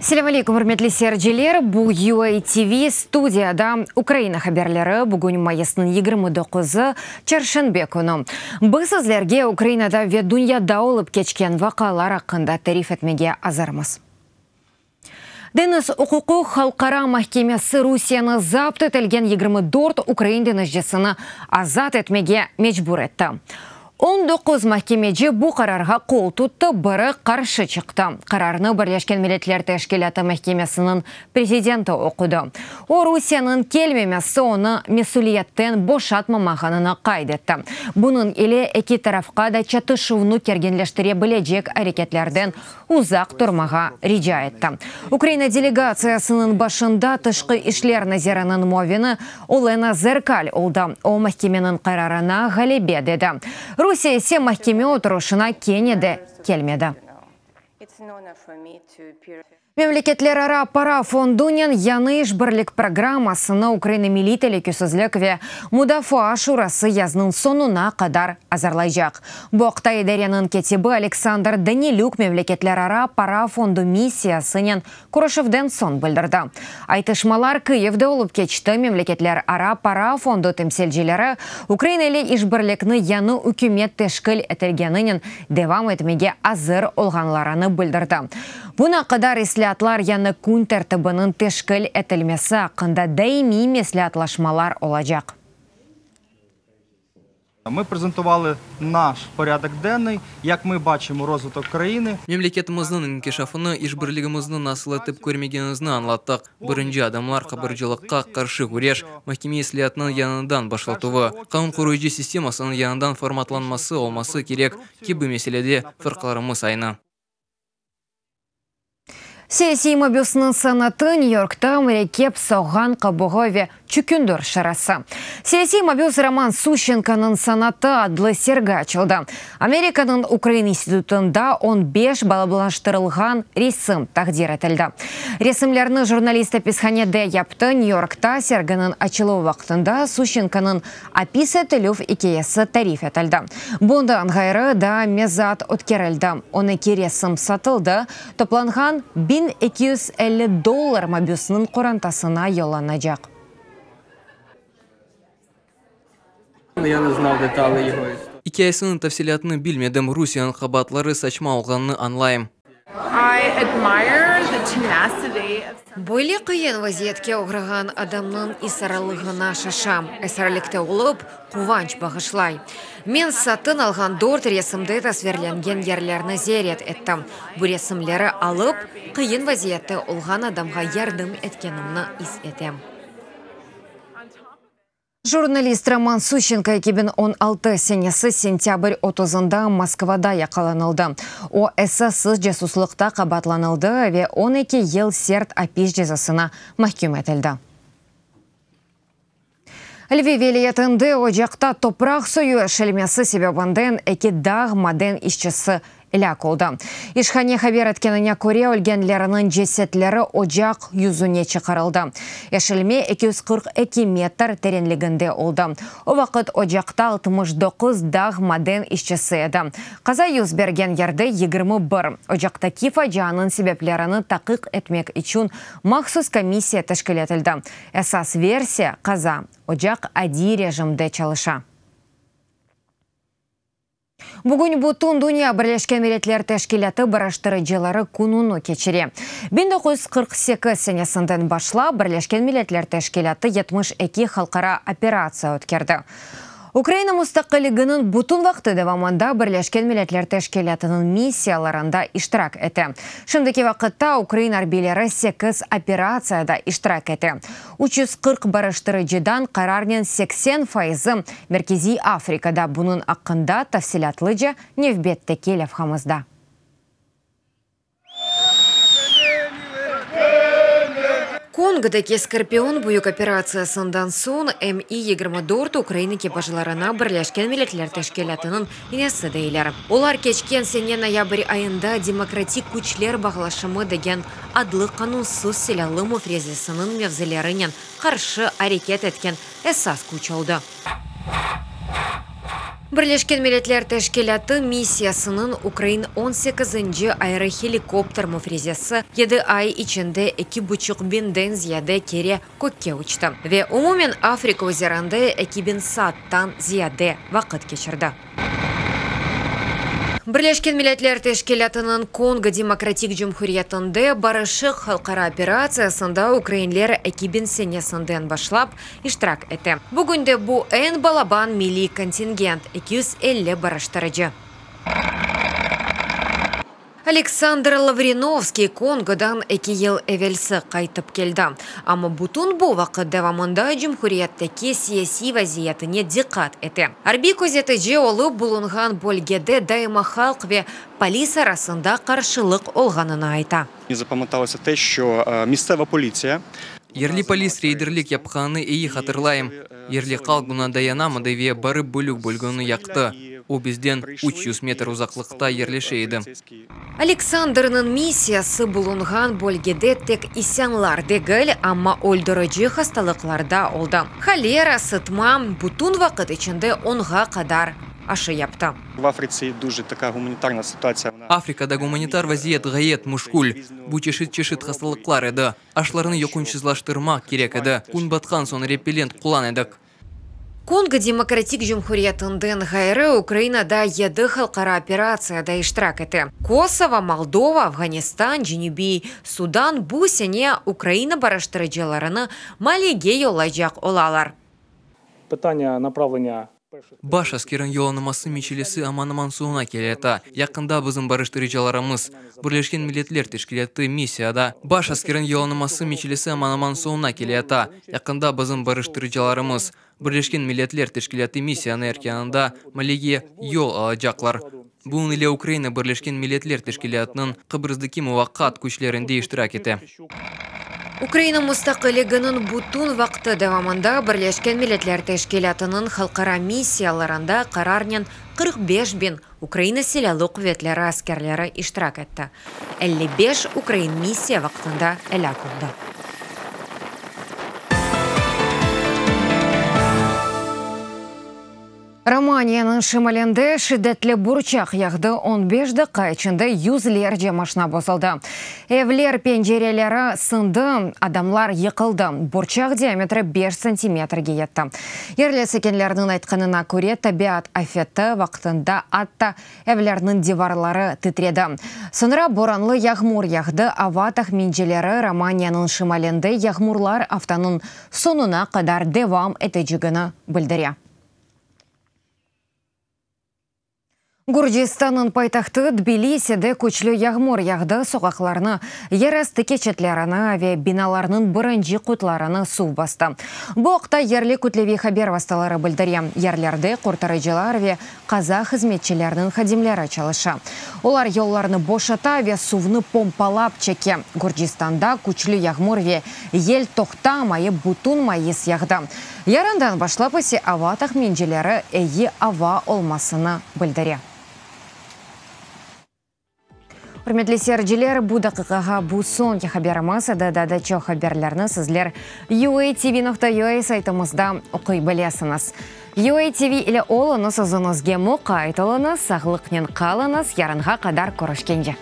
Селем алейкум, урметли серджелер. Бу UATV студияда Украина хаберлері бүгін майысының 29-ы чаршанбе күні. Біз сізлерге Украинада ве дүнияда олып кечкен вақалар ақында тариф етмеге азармыз. Денис Укуку халқара махкемесі Русияны запт етілген 24 Украин денеждесіні азат етмеге мечбур етті. 19 махкемеде бұл қарарға қол тұтты, бірі қаршы шықты. Қарарны Бірлескен Милләтләр Тәшкилаты махкемесінің президенті оқыды. О Русияның келмемесі оны месулияттен бошатмамағанына қайдетті. Бұның еле екі тарафқа да чатышуыны кергенлештіре білежек әрекетлерден ұзақ тұрмаға рижа етті. Украина делегациясының башында тышқы ішлер назерінің мовені Олена Зеркаль олды. О махкеменің қарарына ғалебе деді. Русия есе махкеме отырышына кенеді келмеді. Мемлекетлер ара пара фондунен яныш бірлік программасына Украина милителі көсізлікове Мудафа Шурасы язның сонуна қадар азарлайжақ. Боқта идарияның кетебі Александр Данилюк мемлекетлер ара пара фонду миссиясынен Курышевден сон білдірді. Айтышмалар Киевде олып кечті мемлекетлер ара пара фонду темселжелері Украинелі ішбірлікні яны үкімет тешкіл етілгенінен девам етмеге азыр олғанлараны білдірді. Бұна қадар ислатлар яны күн тәртібінің тешкіл етілмесі ақында даими меслятлашмалар олажақ. Ми презентували наш порядок денний, як ми бачимо розвиток країни. Мемлекетіміздің инкешафыны ишбірлігіміздің насыл етіп көрмегенізні анлаттық. Бірінші адамлар қабыржылыққа қаршы көреш, махкеме ислятының янынан башлатуы. Қауын құруйжы системасының янынан форматланмасы олмасы керек, кебі меселеде фырқаларымыз айны. Сессия мобилсының санаты Нью-Йоркта мәрекеп сауған қабуғове чүкіндір шарасы. Сессия мобилс Роман Сущенканың санаты адлы серга ачылды. Американың Украин институтында 15 балаблаштырылған ресім тақдир етілді. Ресімлеріні журналисты писханеде япты Нью-Йоркта сергінің ачылу вақтында Сущенканың апис етілув икеесі тариф етілді. Бұнда аңғайры да мезат өткерілді. Оны ресім сатылды, топланған $1250 мобилсының қорантасына йоланажақ. Я не знав деталі його історії. Икеясының тәфсилятыны білмедім, Русияның қабатлары сачма олғанны анлайым. Бойлы қиын вазиетке оғырған адамның исаралығына шаша. Әсарлікті олып, қуанч бағышлай. Мен сатын алған дорт ресімді тасверленген ерлеріні зерет еттім. Бұл ресімлері алып, қиын вазиетті олған адамға ярдым еткенімні ис етем. Журналист Роман Сущенко 2016 сенесі сентябрь 30-ында Москвада яқаланылды. О эсэсіз жасуслықта қабатланылды ве 12 ел серт апиш жазасына махкум етілді. Львив велиетінде ожақта топрақ сойу шелмесі себебінден әке дағы маден ішчісі Иляк олды. Ишхане хабер еткеніне көре өлгенлерінің жесетлері ожақ юзуне чықарылды. Ешілме 242 метр теренлігінде олды. О вақыт ожақта 69 дағы маден ішчісі еді. Қаза юз берген ерді 21. Ожақта кифа жанын себеплеріні тақиқ етмек үшін махсус комиссия тәшкіл етілді. Әсас версия қаза. Ожақ ади режимде чалыша. Бүгін бұтын дүния Бірлескен Милләтләр Тәшкилаты бараштыры жылары күнуны кечере. 1948 сенесінден башла Бірлескен Милләтләр Тәшкилаты 72 халқара операция өткерді. Украина мұстақылығының бұтын вақты девамында Бірлескен Милләтләр Тәшкилатының миссияларында иштирак еті. Шымдеки вақытта Украина арбилері 8 операцияда иштирак еті. 340 бараштырыжыдан қарарнен 80% Меркези Африкада бұның ақында тафсилатлыжы невбетті келев хамызда. Конго'дaki Скорпион büyük операциясından son Mi-24 Ukraina ekipajlarına Birleşken Milletler Teşkilatı'nın inesi deyler. Olar keçken sene noyabr ayında demokratik güçler bağlaşımı degen adlı kanunsuz silahlı müfrezesinin mevzilerinin karşı hareket etken esas güç oldu. Бірлешкен Милләтләр Тәшкилаты миссиясының Украин 18-нче аэрохеликоптер мөфризесі 7 ай içinde 2,5 бинден зияде кере көкке учты. Ве умумен Африка озерінде 2000 сааттан зияде вақыт кешірді. Бірлешкен Милләтләр Тәшкилатының Конго Демократик Җөмһүриятендә барышык халыкара операциясында украинлар 2000 сенесінден башлап иштирак етті. Бүгінде бу эн балабан милли контингент 250 барыштырыcı. Александр Лавриновский Конгодан 2 ел эвелсі қайтып келді. Амма бутун бу вақыт давамында Җөмһүрияттәге сияси вазиятіне диққат етті. Арби көзеті же олы булынған бөлгеде дайыма халк ве полис арасында қаршылық олғанын айта. Запам'яталося те, що місцева поліція Ерлі полис рейдерлік япқаны ейі хатырлайым. Ерлі қалк бұна даянамыды ве барып бөлік бөлгіні яқты. О бізден 300 метр ұзақлықта ерлешейді. Александрның миссиясы булынған бөлгеде тек исянлар дегіл, амма өлдіріжі хасталықларда олды. Холера, сытма, бутун вақыт ішінде онға қадар ашы япты. в Африці дуже така гуманітарна ситуація. Африкада гуманитар вазиет гает мушкуль. Бу чешит хасталыклар еді. Ашларыны йокунчызлаштырмак керек еді. Күн батқан сон репеллент кулан едік. Конго Демократик Җөмһүриятендән гайры Украинада 7 халыкара операцияда иштирак итә. Косово, Молдова, Афганистан, Җенүби Судан бу сене Украина барыштырыcыларыны Малиге юллайжак олалар. Питання направлення Баш аскерін йоланымасы мечелесі аманыман суына келеті. Яқында бізім барыштырыcılarımız. Бірлешкен Милләтләр Тәшкилаты миссияда. Баш аскерін йоланымасы мечелесі аманыман суына келеті. Яқында бізім барыштырыcılarımız. Бірлешкен Милләтләр Тәшкилаты миссияны әркенында Малиге йол алачаклар. Бұл иле Украина Бірлешкен Милләтләр Тәшкилатының Кыбрыздагы муваккат күчләрендә иштирак итә. Украина мустақиллигінің бутун вақты давамында Бірлешкен Милләтләр Тәшкилатының халыкара миссияларында карарнен 45 бин Украина селялы куветләре аскерләре иштирак етті. 55 Украин миссия вақтында әләк булды. Романияның шималінде шиддетлі бурчақ яғды 15 даққа ішінде юзлер жамашына босылды. Евлер пенжерелері сынды, адамлар еқылды. Бурчақ диаметрі 5 сантиметрге етті. Ерлесекенлердің айтқанына көре табиат афеті вақтында атта евлердің диварлары тітреді. Сонра боранлы яғмур яғды аватақ менжелері Романияның шималінде яғмурлар автанын сонына қадар девам етежігіні білдіре. Гурджистанның пайтақты Тбилисиде көчлі яғмур яғды соғақларыны, ерасты кечетлеріні ве биналарының бірінші құтларыны су басты. Бұқта ерлі күтлеві хабер басталары білдірем. Ерлерді құртарыcılar ве қаза қызметчілерінің хадимлері чалыша. Олар елларыны бошата ве сувны помпалап чеке. Гурджистанда көчлі яғмур ве ел тоқта майы бутун майыс яғды. Ярандан башлапысы аватақ менжелері әйі ава олмасыны білдіре. Құрметлі серджілер, бұ дақиқаға бұ соңғы хаберіміз дадады чо хаберлеріні сізлер UATV.ua сайтымызда оқи білесіңіз. UATVілі олыңыз ұзыңызге мұқа айтылыңыз, сағылықнен қалыңыз, ярынға қадар көрішкенде.